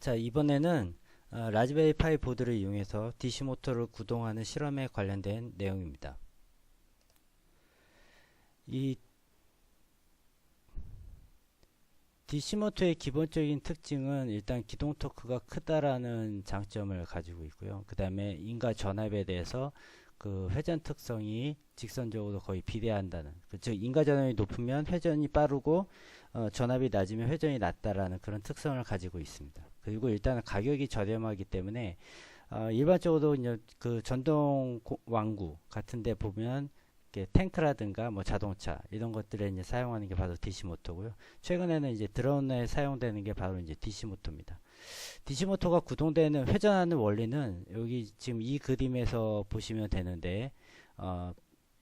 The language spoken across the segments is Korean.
자, 이번에는 라즈베리 파이 보드를 이용해서 DC 모터를 구동하는 실험에 관련된 내용입니다. 이 DC 모터의 기본적인 특징은 일단 기동 토크가 크다라는 장점을 가지고 있고요. 그 다음에 인과 전압에 대해서 그 회전 특성이 직선적으로 거의 비례한다는, 즉 인과 전압이 높으면 회전이 빠르고 전압이 낮으면 회전이 낮다라는 그런 특성을 가지고 있습니다. 그리고 일단은 가격이 저렴하기 때문에 일반적으로 이제 그 전동 왕구 같은 데 보면 탱크라든가 뭐 자동차 이런 것들에 이제 사용하는 게 바로 DC 모터고요. 최근에는 이제 드론에 사용되는 게 바로 이제 DC 모터입니다. DC 모터가 구동되는 회전하는 원리는 여기 지금 이 그림에서 보시면 되는데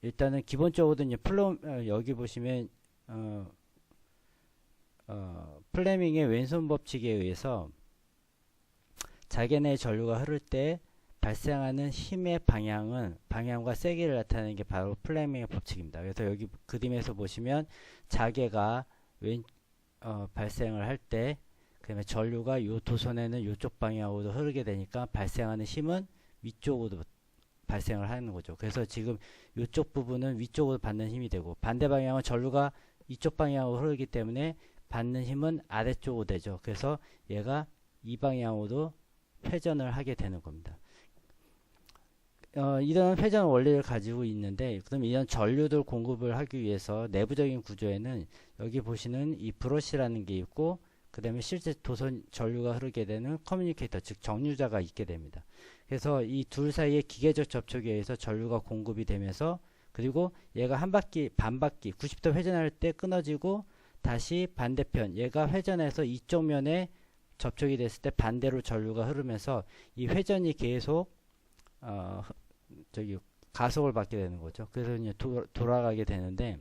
일단은 기본적으로 이제 여기 보시면 플레밍의 왼손 법칙에 의해서 자기네 전류가 흐를 때 발생하는 힘의 방향과 세기를 나타내는 게 바로 플레밍의 법칙입니다. 그래서 여기 그림에서 보시면 자개가 발생을 할 때 그다음에 전류가 요 도선에는 요쪽 방향으로 흐르게 되니까 발생하는 힘은 위쪽으로 발생을 하는 거죠. 그래서 지금 요쪽 부분은 위쪽으로 받는 힘이 되고 반대 방향은 전류가 이쪽 방향으로 흐르기 때문에 받는 힘은 아래쪽으로 되죠. 그래서 얘가 이 방향으로 회전을 하게 되는 겁니다. 이런 회전 원리를 가지고 있는데, 그럼 이런 전류들 공급을 하기 위해서 내부적인 구조에는 여기 보시는 이 브러쉬라는 게 있고, 그 다음에 실제 도선 전류가 흐르게 되는 커뮤니케이터, 즉 정류자가 있게 됩니다. 그래서 이 둘 사이의 기계적 접촉에 의해서 전류가 공급이 되면서, 그리고 얘가 반 바퀴 90도 회전할 때 끊어지고 다시 반대편 얘가 회전해서 이쪽 면에 접촉이 됐을 때 반대로 전류가 흐르면서 이 회전이 계속 가속을 받게 되는 거죠. 그래서 이제 돌아가게 되는데,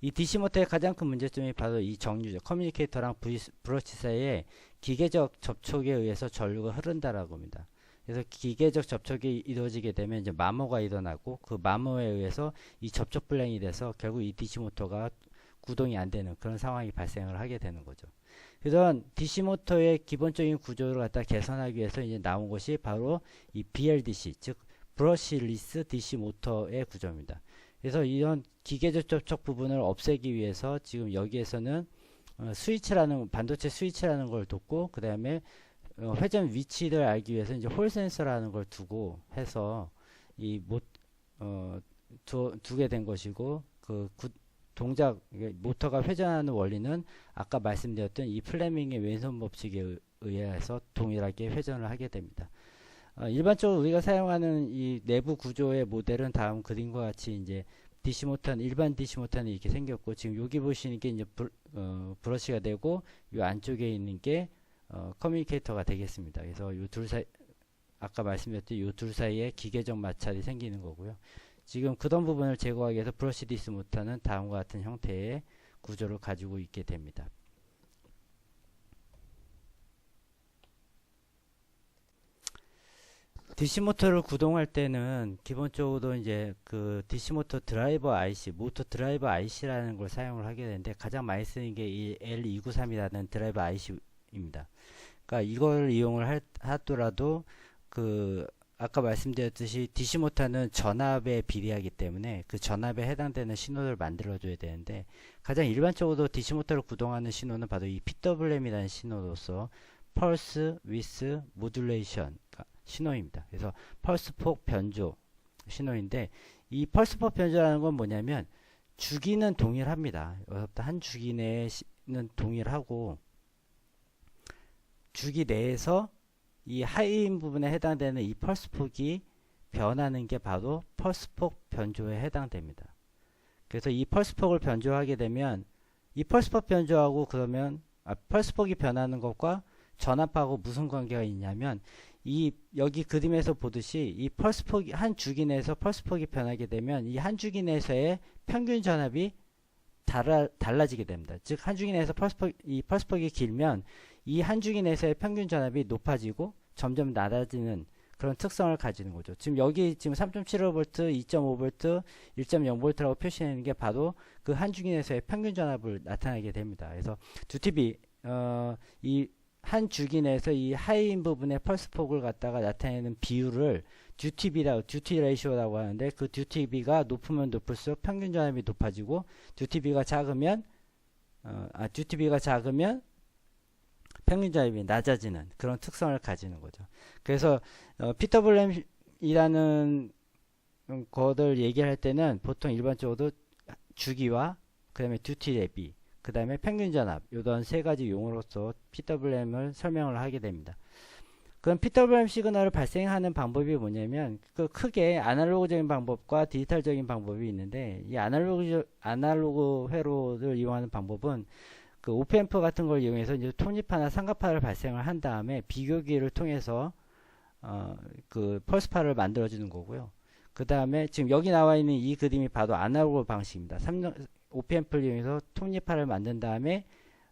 이 DC 모터의 가장 큰 문제점이 바로 이 정류자, 커뮤니케이터랑 브러쉬 사이에 기계적 접촉에 의해서 전류가 흐른다라고 합니다. 그래서 기계적 접촉이 이루어지게 되면 이제 마모가 일어나고, 그 마모에 의해서 이 접촉 불량이 돼서 결국 이 DC 모터가 구동이 안 되는 그런 상황이 발생을 하게 되는 거죠. 그래서 DC 모터의 기본적인 구조를 갖다 개선하기 위해서 이제 나온 것이 바로 이 BLDC, 즉 브러쉬리스 DC 모터의 구조입니다. 그래서 이런 기계적 접촉 부분을 없애기 위해서 지금 여기에서는 반도체 스위치라는 걸 뒀고, 그 다음에 회전 위치를 알기 위해서 이제 홀 센서라는 걸 두고 해서 두게 된 것이고, 모터가 회전하는 원리는 아까 말씀드렸던 이 플레밍의 왼손 법칙에 의해서 동일하게 회전을 하게 됩니다. 일반적으로 우리가 사용하는 이 내부 구조의 모델은 다음 그림과 같이 이제 일반 DC 모터는 이렇게 생겼고, 지금 여기 보시는 게 이제 브러쉬가 되고, 이 안쪽에 있는 게 커뮤니케이터가 되겠습니다. 그래서 아까 말씀드렸던 이 둘 사이에 기계적 마찰이 생기는 거고요. 지금 그런 부분을 제거하기 위해서 브러쉬 DC 모터는 다음과 같은 형태의 구조를 가지고 있게 됩니다. DC 모터를 구동할 때는 기본적으로 이제 그 DC 모터 드라이버 IC, 모터 드라이버 IC라는 걸 사용을 하게 되는데, 가장 많이 쓰는 게 이 L293이라는 드라이버 IC입니다. 그러니까 이걸 이용을 하더라도 아까 말씀드렸듯이 DC 모터는 전압에 비례하기 때문에 그 전압에 해당되는 신호를 만들어줘야 되는데, 가장 일반적으로 DC 모터를 구동하는 신호는 바로 이 PWM이라는 신호로서 펄스 위스 모듈레이션 신호입니다. 그래서 펄스폭 변조 신호인데, 이 펄스폭 변조라는 건 뭐냐면 주기는 동일합니다. 한 주기 내에는 동일하고, 주기 내에서 이 하이인 부분에 해당되는 이 펄스폭이 변하는 게 바로 펄스폭 변조에 해당됩니다. 그래서 이 펄스폭을 변조하게 되면 이 펄스폭 변조하고 펄스폭이 변하는 것과 전압하고 무슨 관계가 있냐면, 여기 그림에서 보듯이 이 펄스폭이 한 주기 내에서 펄스폭이 변하게 되면 이 한 주기 내에서의 평균 전압이 달라지게 됩니다. 즉 한 주기 내에서 펄스폭이 길면 이 한 주기 내에서의 평균 전압이 높아지고 점점 낮아지는 그런 특성을 가지는 거죠. 지금 여기 3.75V, 2.5V, 1.0V라고 표시하는 게 바로 그 한 주기 내에서의 평균 전압을 나타내게 됩니다. 그래서 2TV 이 한 주기 내에서 이 하이인 부분의 펄스 폭을 갖다가 나타내는 비율을 듀티 레이쇼라고 하는데, 그 듀티비가 높으면 높을수록 평균 전압이 높아지고, 듀티비가 작으면 평균 전압이 낮아지는 그런 특성을 가지는 거죠. 그래서 PWM이라는 것을 얘기할 때는 보통 일반적으로 주기와 그 다음에 듀티 대비, 그 다음에 평균 전압, 이런 세 가지 용어로서 PWM을 설명을 하게 됩니다. 그럼 PWM 시그널을 발생하는 방법이 뭐냐면, 그 크게 아날로그적인 방법과 디지털적인 방법이 있는데, 이 아날로그 회로를 이용하는 방법은 그 오프앰프 같은 걸 이용해서 이제 톱니파나 삼각파를 발생을 한 다음에 비교기를 통해서 그 펄스파를 만들어 주는 거고요. 그 다음에 지금 여기 나와 있는 이 그림이 바로 아날로그 방식입니다. 오프앰프를 이용해서 톱니파를 만든 다음에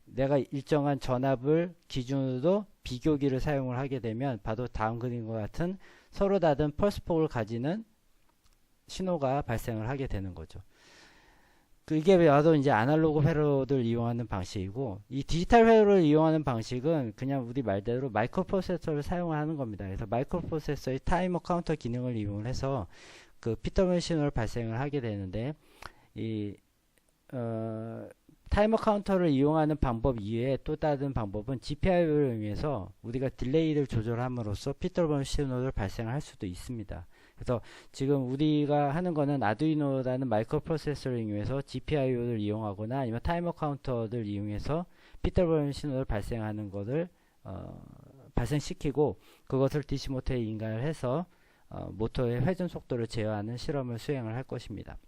내가 일정한 전압을 기준으로 비교기를 사용을 하게 되면 바로 다음 그림과 같은 서로 다른 펄스폭을 가지는 신호가 발생을 하게 되는 거죠. 이게 바로 이제 아날로그 회로를 이용하는 방식이고, 이 디지털 회로를 이용하는 방식은 그냥 우리 말대로 마이크로 프로세서를 사용하는 겁니다. 그래서 마이크로 프로세서의 타이머 카운터 기능을 이용해서 그 PWM 신호를 발생을 하게 되는데, 타이머 카운터를 이용하는 방법 이외에 또 다른 방법은 GPIO를 이용해서 우리가 딜레이를 조절함으로써 PWM 신호를 발생할 수도 있습니다. 그래서 지금 우리가 하는 거는 아두이노라는 마이크로 프로세서를 이용해서 GPIO를 이용하거나 아니면 타이머 카운터를 이용해서 PWM 신호를 발생하는 것을 발생시키고, 그것을 DC 모터에 인가를 해서 모터의 회전 속도를 제어하는 실험을 수행을 할 것입니다.